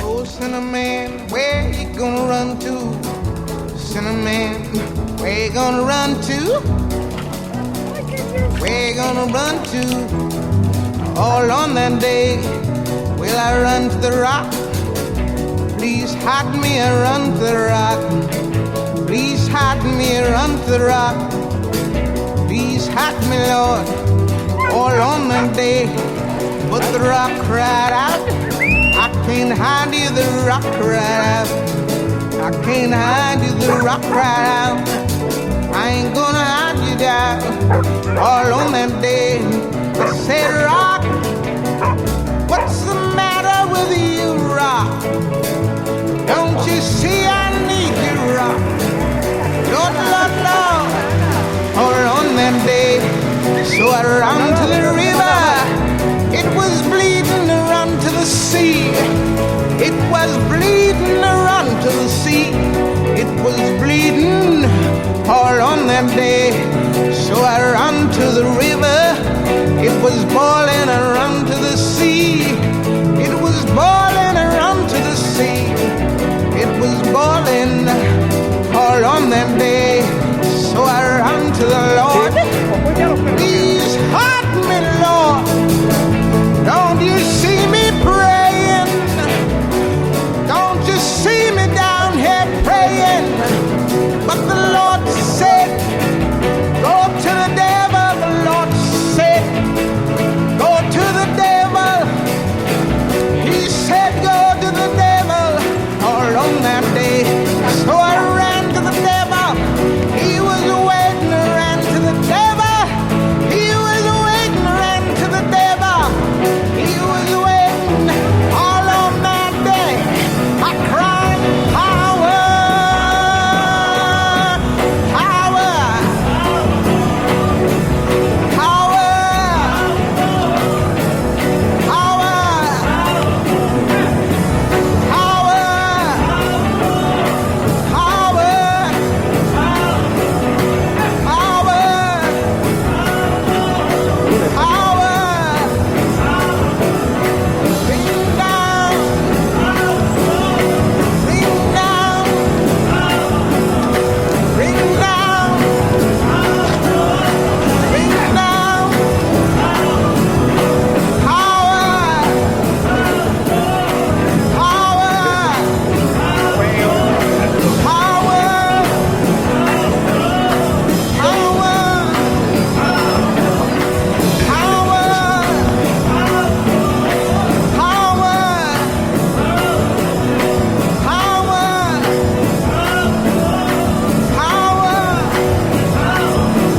Oh, Cinnamon, where you gonna run to? Cinnamon, where you gonna run to? Where you gonna run to? All on that day, will I run to the rock? Please hide me and run to the rock. Please hide me and run to the rock. Please hide me, Lord, all on that day. But the rock cried out, I can't hide you, the rock cried out. I can't hide you, the rock cried out. I ain't gonna hide you down. All on that day, I said, rock, what's the matter with you, rock? Don't you see I need you, rock? Lord, Lord, Lord. All on that day, so I ran to the river. It was bleeding to run to the sea. It was bleeding to run to the sea. It was bleeding all on that day. So I ran to the river. It was boiling.